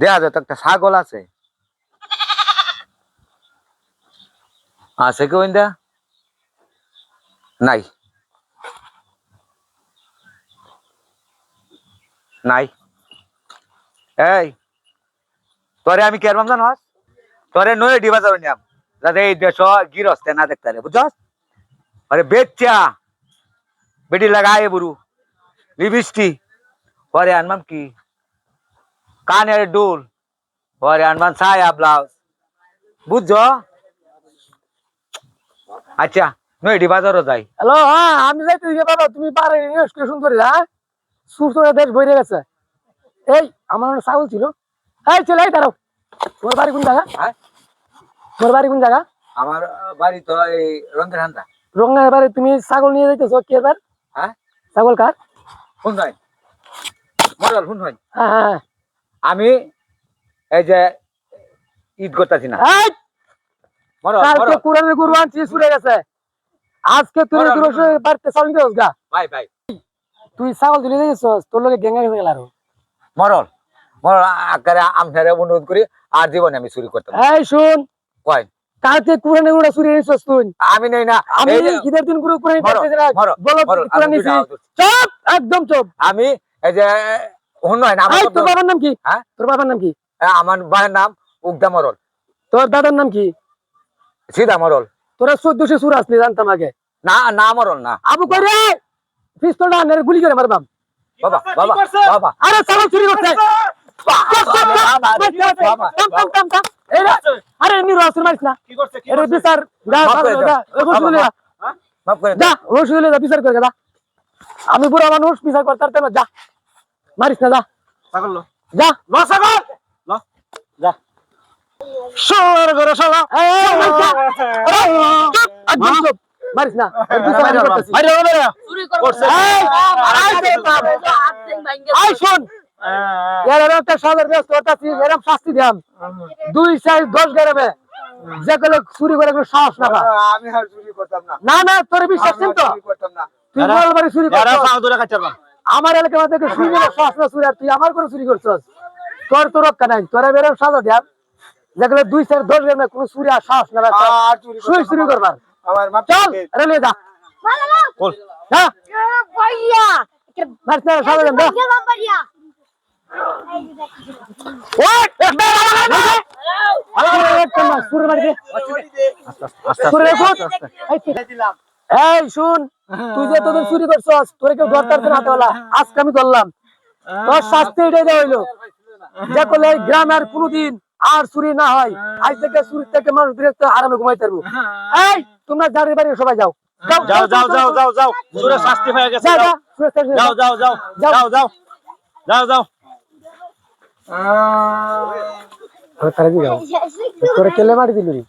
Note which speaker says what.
Speaker 1: দেখা যায় তো একটা ছাগল আছে। আছে কি ওইন্দা? নাই নাই। এই তোরে আমি কেরবাম জানোস? তোরে নয় ডিবা যাবে নিয়াম যাতে এই দেশ গিরস্তে না দেখতে রে বুঝছস? আরে বেচ্চা বেটি লাগায় বুড়ু লিপস্টি পরে আনবাম কি কানের দুল পরে আনবাম ছায়া ব্লাউজ বুঝছো? আচ্ছা নয়ডি বাজারও যাই।
Speaker 2: হ্যালো, হ্যাঁ আমি যাইতেছি বাবা, তুমি পারে স্টেশন করে সুরসুরা দেশ বইরে গেছে। এই আমার অনেক ছাগল ছিল। এই চলে এই দাঁড়াও, তোমার বাড়ি কোন জায়গা?
Speaker 1: হ্যাঁ
Speaker 2: তোমার বাড়ি কোন জায়গা?
Speaker 1: আমার বাড়ি তো এই রঙের হান্তা।
Speaker 2: রঙের বাড়ি তুমি ছাগল নিয়ে যাইতেছো কে এবার?
Speaker 1: হ্যাঁ
Speaker 2: ছাগল কার?
Speaker 1: শুন ভাই মরাল শুন ভাই,
Speaker 2: হ্যাঁ হ্যাঁ
Speaker 1: আমি এই যে ঈদ করতেছি না।
Speaker 2: এই
Speaker 1: মরল
Speaker 2: কালকে
Speaker 1: মরল
Speaker 2: কুরআনের গরু আনছি ছুড়ে গেছে, আজকে তুই
Speaker 1: মরল,
Speaker 2: তোর বাড়িতে ছাগল নিতে গা।
Speaker 1: ভাই ভাই
Speaker 2: তুই ছাগল তুলে যাইতেছস, তোর লগে গেঙ্গা গেছে গেল আরো।
Speaker 1: মরল মরল আকারে আপনারা অনুরোধ করি আর জীবনে আমি চুরি করতাম না।
Speaker 2: এই শুন,
Speaker 1: কয়
Speaker 2: কালকে কুরআনের গরুটা চুরি এনেছস তুই।
Speaker 1: আমি নেই না।
Speaker 2: আমি
Speaker 1: এই যে
Speaker 2: ঈদের দিন গরু কুরআনি
Speaker 1: মরল,
Speaker 2: করতে যাই
Speaker 1: মরল,
Speaker 2: বলো
Speaker 1: মরল,
Speaker 2: কুরআন
Speaker 1: আমি
Speaker 2: নিছি।
Speaker 1: দুইটা
Speaker 2: চুপ, একদম চুপ।
Speaker 1: আমি এই যে হুন নয় না
Speaker 2: এই
Speaker 1: আমার
Speaker 2: তোর বাবার নাম কি?
Speaker 1: হ্যাঁ
Speaker 2: তোর বাবার নাম কি?
Speaker 1: আমার ভাইয়ের নাম উগদা মরল,
Speaker 2: তোর দাদার নাম কি?
Speaker 1: সিধা মরল।
Speaker 2: তোরা 1400 সুর আসলি জানতাম আগে।
Speaker 1: না না মরল না।
Speaker 2: আবু কই রে, পিস্তলটা আনের গুলি করে মারবাম।
Speaker 1: বাবা বাবা বাবা
Speaker 2: আরে ছাগল চুরি করছে। এই রে, আরে নিরো আসর মারিস না।
Speaker 3: কি করছে?
Speaker 2: এর বিচার যা
Speaker 1: মাফ করে দাও।
Speaker 2: যা রসুল যা
Speaker 1: মাফ করে
Speaker 2: যা রসুল যা বিচার করে যা। আমি বুড়া মানুষ বিচার করতে পারতাম না, যা মারিস না, যা
Speaker 3: ছাগল লো
Speaker 2: যা।
Speaker 3: লো ছাগল লো যা
Speaker 2: সর করে শালা। এই একদম চুপ, মারিস না। বিচার আমি করতেছি।
Speaker 3: আরে ওরে করছে
Speaker 2: এই, আই শোন, এর একটা সাজার ব্যস্ত হতাছি, এরকম শাস্তি দিয়াম 2-4-10 গ্রামে যে কলে চুরি করে কোনো সাহস না পা।
Speaker 1: আমি আর চুরি করতাম না।
Speaker 2: না না, তোর বিশ্বাস নেই তো?
Speaker 1: চুরি করতাম না।
Speaker 2: তুই বল বাড়ি চুরি
Speaker 3: যারা
Speaker 2: করছিস,
Speaker 3: পাও ধরে কাটবা
Speaker 2: আমার এলাকার মধ্যে চুরি করে সাহস না চুরি, আর তুই আমার করে চুরি করছিস। তোর তো রক্ষা নাই, তোরা বেরোম সাজা দিয়াম যে কলে 2-4-10 গ্রামে কোনো চুরি আর সাহস না পা।
Speaker 1: আর চুরি
Speaker 2: শুই চুরি করবার
Speaker 1: আমার মাপ
Speaker 2: চল, আরে নিয়ে যা
Speaker 3: বল
Speaker 2: যা। মারিস না, সাজা দেন, যা। ওই একটা একটা মাস সুরে মারি দে, সুরে ফুট। এই শুন, তুই যে তোদের চুরি করছস, তোরে কেউ ধরতে পারছে না হাতেওয়ালা, আজকে আমি ধরলাম। তোর শাস্তি এটাই দেওয়া হইলো যে করলে এই গ্রামে আর কোনোদিন আর চুরি না হয়। আজ থেকে চুরি থেকে মানুষ বিরক্ত আরামে ঘুমাইতে পারবো। এই তোমরা যাদের বাড়ি সবাই যাও
Speaker 3: যাও যাও যাও যাও যাও সুরে শাস্তি হয়ে গেছে
Speaker 2: যা
Speaker 3: যাও
Speaker 2: যাও
Speaker 3: যাও যাও যাও যাও যাও যাও যাও
Speaker 2: তারা যাও, তোরা কেলে মারি দিলি।